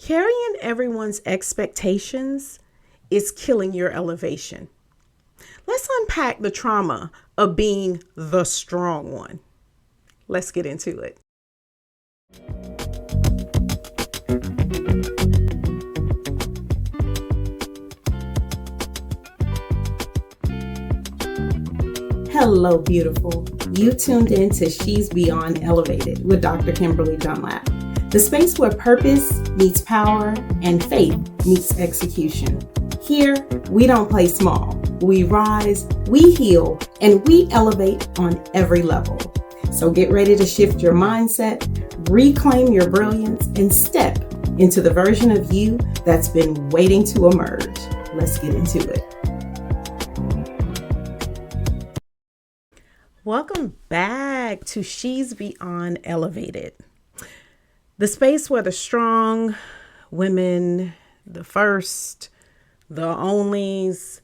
Carrying everyone's expectations is killing your elevation. Let's unpack the trauma of being the strong one. Let's get into it. Hello, beautiful. You tuned in to She's Beyond Elevated with Dr. Kimberly Dunlap, the space where purpose meets power and faith meets execution. Here, we don't play small. We rise, we heal, and we elevate on every level. So get ready to shift your mindset, reclaim your brilliance, and step into the version of you that's been waiting to emerge. Let's get into it. Welcome back to She's Beyond Elevated, the space where the strong women, the first, the onlys,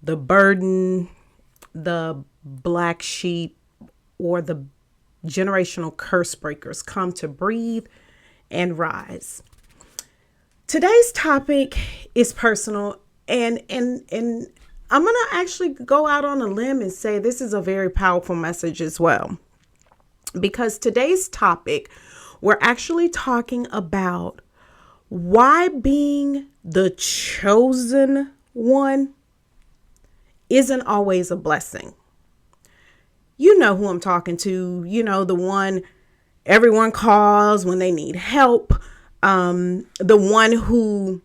the burden, the black sheep, or the generational curse breakers come to breathe and rise. Today's topic is personal, and I'm going to actually go out on a limb and say this is a very powerful message as well. Because today's topic, we're actually talking about why being the chosen one isn't always a blessing. You know who I'm talking to. You know, the one everyone calls when they need help. The one who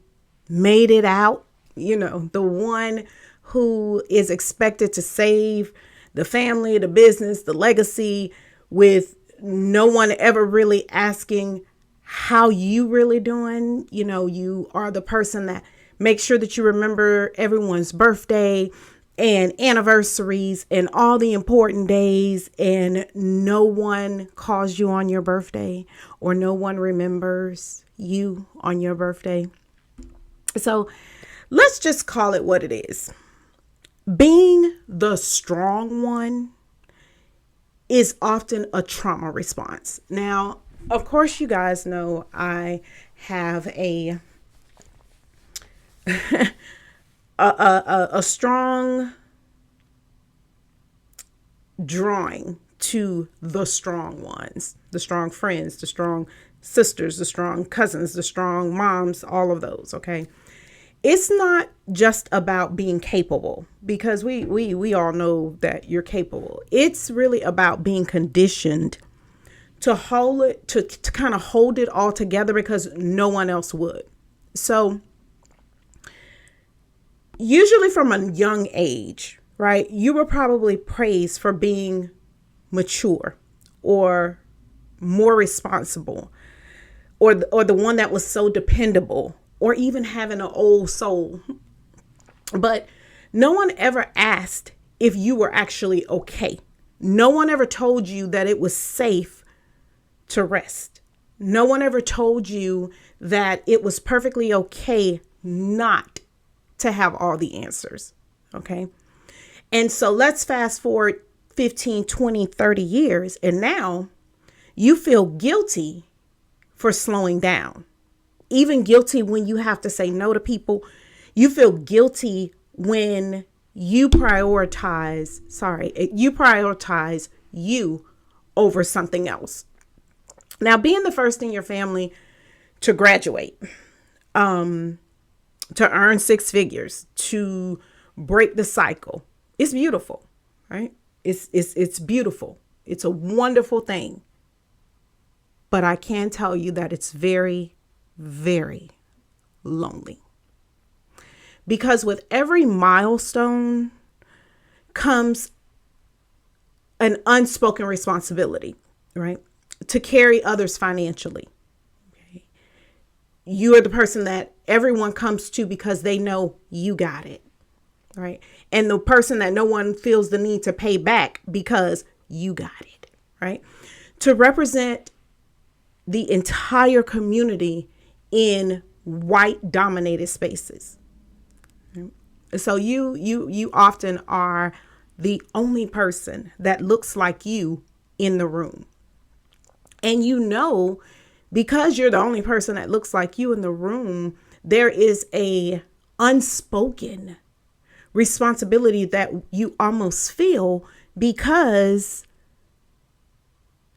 made it out. You know, the one who is expected to save the family, the business, the legacy, with no one ever really asking how you really doing. You know, you are the person that makes sure that you remember everyone's birthday and anniversaries and all the important days, and no one calls you on your birthday, or no one remembers you on your birthday. So let's just call it what it is. Being the strong one is often a trauma response. Now, of course, you guys know I have a strong drawing to the strong ones, the strong friends, the strong sisters, the strong cousins, the strong moms, all of those. Okay. It's not just about being capable, because we all know that you're capable. It's really about being conditioned to hold it, to kind of hold it all together, because no one else would. So usually from a young age, right, you were probably praised for being mature or more responsible, or the one that was so dependable, or even having an old soul. But no one ever asked if you were actually okay. No one ever told you that it was safe to rest. No one ever told you that it was perfectly okay not to have all the answers. Okay. And so let's fast forward 15, 20, 30 years. And now you feel guilty for slowing down. Even guilty when you have to say no to people. You feel guilty when you prioritize you over something else. Now, being the first in your family to graduate, to earn six figures, to break the cycle, it's beautiful, right? It's beautiful. It's a wonderful thing. But I can tell you that it's very, very lonely, because with every milestone comes an unspoken responsibility, right? To carry others financially. Okay. You are the person that everyone comes to because they know you got it, right? And the person that no one feels the need to pay back because you got it, right? To represent the entire community in white dominated spaces. So you often are the only person that looks like you in the room. And you know Because you're the only person that looks like you in the room, there is a unspoken responsibility that you almost feel because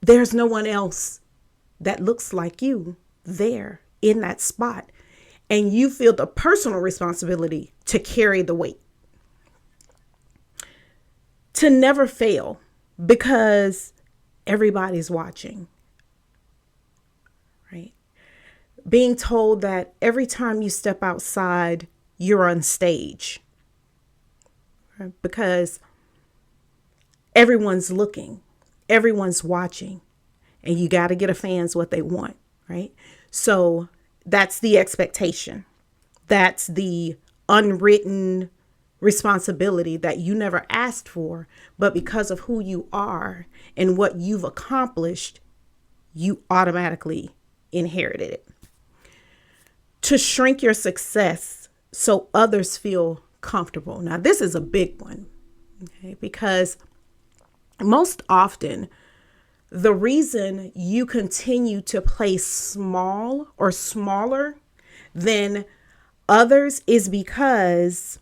there's no one else that looks like you there in that spot. And you feel the personal responsibility to carry the weight, to never fail because everybody's watching, right? Being told that every time you step outside, you're on stage, right? Because everyone's looking, everyone's watching, and you got to get a fans what they want, right? So that's the expectation. That's the unwritten responsibility that you never asked for, but because of who you are and what you've accomplished, you automatically inherited it. To shrink your success so others feel comfortable. Now, this is a big one, okay? Because most often, the reason you continue to play small or smaller than others is because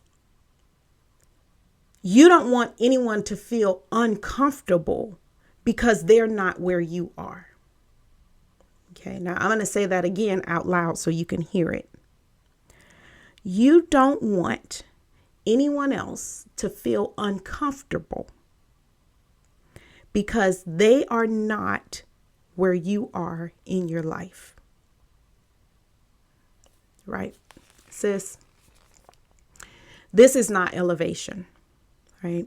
you don't want anyone to feel uncomfortable because they're not where you are. Okay, now I'm going to say that again out loud so you can hear it. You don't want anyone else to feel uncomfortable because they are not where you are in your life. Right? Sis, this is not elevation, right?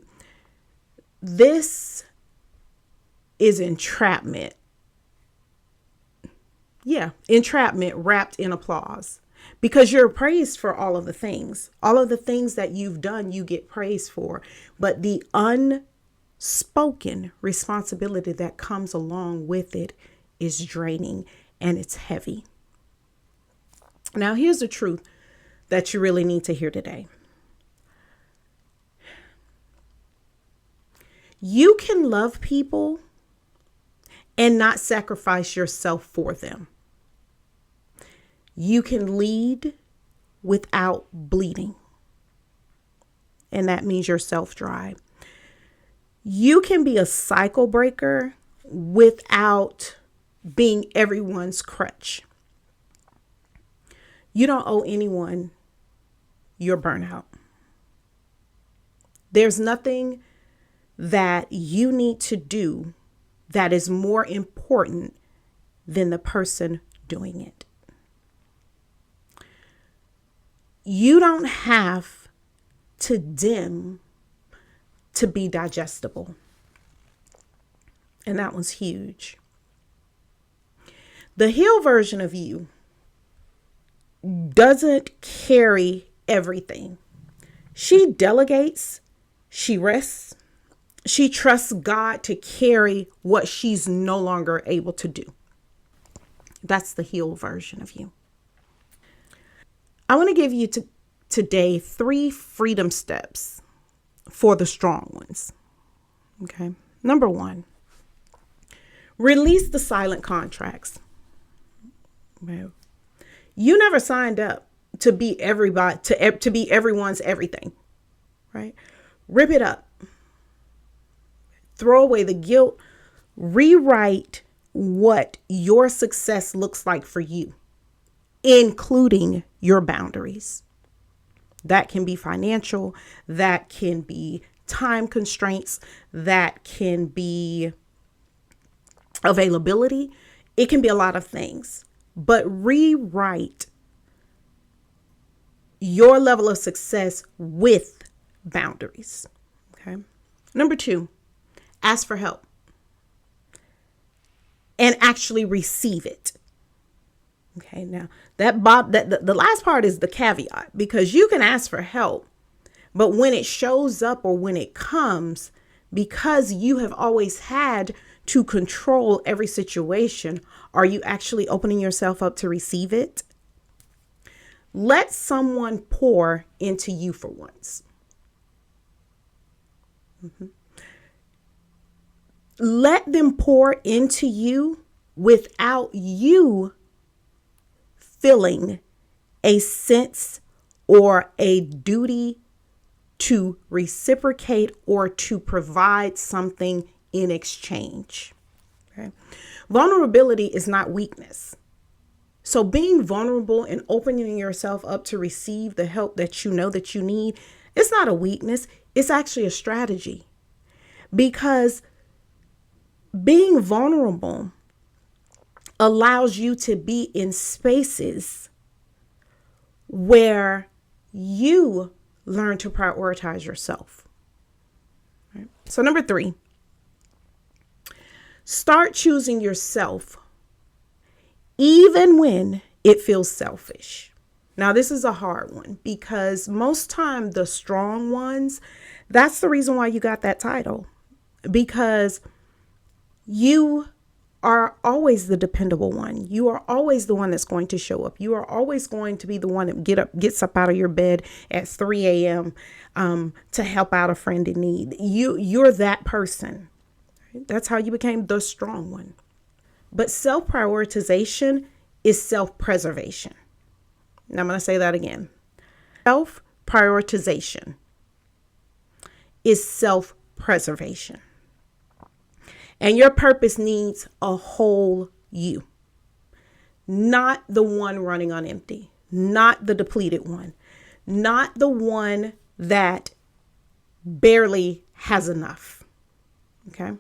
This is entrapment. Yeah, entrapment wrapped in applause. Because you're praised for all of the things that you've done, you get praised for. But the unspoken responsibility that comes along with it is draining and it's heavy. Now, here's the truth that you really need to hear today. You can love people and not sacrifice yourself for them. You can lead without bleeding. And that means you're self-drive. You can be a cycle breaker without being everyone's crutch. You don't owe anyone your burnout. There's nothing that you need to do that is more important than the person doing it. You don't have to dim to be digestible. And that one's huge. The healed version of you doesn't carry everything. She delegates, she rests, she trusts God to carry what she's no longer able to do. That's the healed version of you. I want to give you today 3 freedom steps for the strong ones. Okay. Number 1, release the silent contracts. Well, you never signed up to be everybody, to be everyone's everything, right? Rip it up. Throw away the guilt. Rewrite what your success looks like for you, including your boundaries. That can be financial, that can be time constraints, that can be availability. It can be a lot of things, but rewrite your level of success with boundaries. Okay. Number 2, ask for help and actually receive it. Okay, now the last part is the caveat, because you can ask for help, but when it shows up or when it comes, because you have always had to control every situation, are you actually opening yourself up to receive it? Let someone pour into you for once. Let them pour into you without you feeling a sense or a duty to reciprocate or to provide something in exchange. Okay? Vulnerability is not weakness. So being vulnerable and opening yourself up to receive the help that you know that you need, it's not a weakness. It's actually a strategy. Because being vulnerable allows you to be in spaces where you learn to prioritize yourself. Right? So 3, start choosing yourself even when it feels selfish. Now, this is a hard one because most time the strong ones, that's the reason why you got that title, because you are always the dependable one. You are always the one that's going to show up. You are always going to be the one that gets up out of your bed at 3 a.m. To help out a friend in need. You're that person. That's how you became the strong one. But self-prioritization is self-preservation. Now I'm going to say that again. Self-prioritization is self-preservation. And your purpose needs a whole you, not the one running on empty, not the depleted one, not the one that barely has enough. Okay.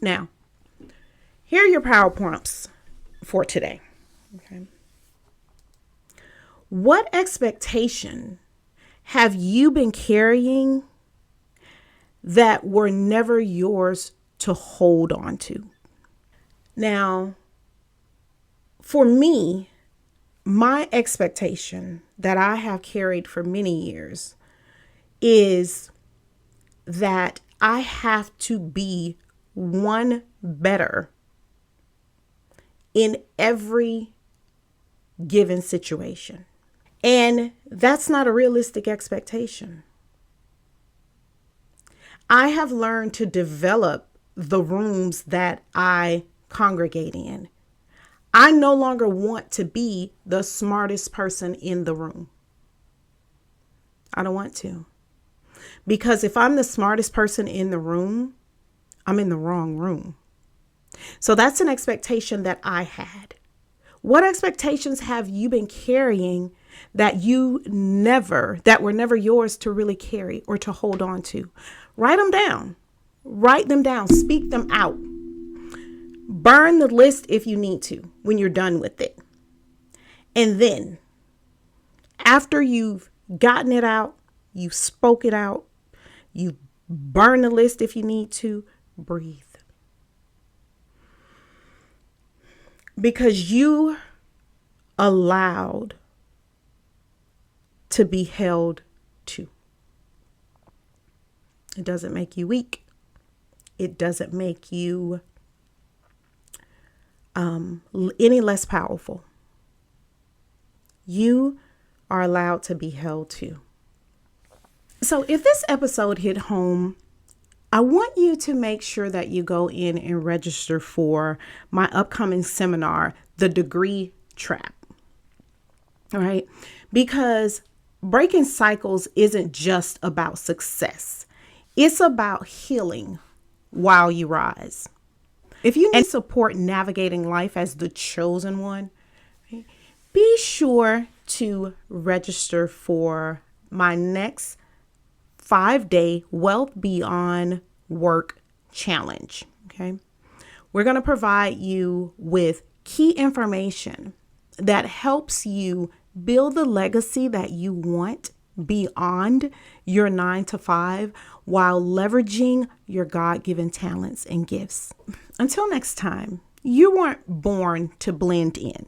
Now, here are your power prompts for today. Okay. What expectation have you been carrying that were never yours to hold on to? Now, for me, my expectation that I have carried for many years is that I have to be one better in every given situation. And that's not a realistic expectation. I have learned to develop the rooms that I congregate in. I no longer want to be the smartest person in the room. I don't want to. Because if I'm the smartest person in the room, I'm in the wrong room. So that's an expectation that I had. What expectations have you been carrying that were never yours to really carry or to hold on to? Write them down. Write them down. Speak them out. Burn the list if you need to when you're done with it. And then after you've gotten it out, you spoke it out, you burn the list if you need to, breathe. Because you allowed to be held to. It doesn't make you weak. It doesn't make you any less powerful. You are allowed to be held to. So if this episode hit home, I want you to make sure that you go in and register for my upcoming seminar, The Degree Trap. All right. Because breaking cycles isn't just about success. It's about healing while you rise. If you need support navigating life as the chosen one, be sure to register for my next 5-day Wealth Beyond Work Challenge. Okay. We're going to provide you with key information that helps you build the legacy that you want beyond your 9-to-5 while leveraging your God-given talents and gifts. Until next time, you weren't born to blend in.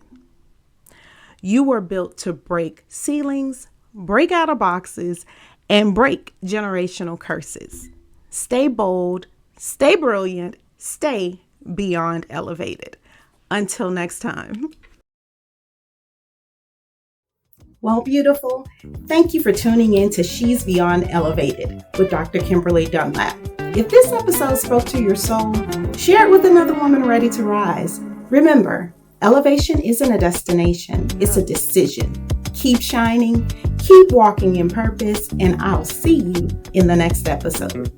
You were built to break ceilings, break out of boxes, and break generational curses. Stay bold, stay brilliant, stay beyond elevated. Until next time. Well, beautiful, thank you for tuning in to She's Beyond Elevated with Dr. Kimberly Dunlap. If this episode spoke to your soul, share it with another woman ready to rise. Remember, elevation isn't a destination, it's a decision. Keep shining, keep walking in purpose, and I'll see you in the next episode.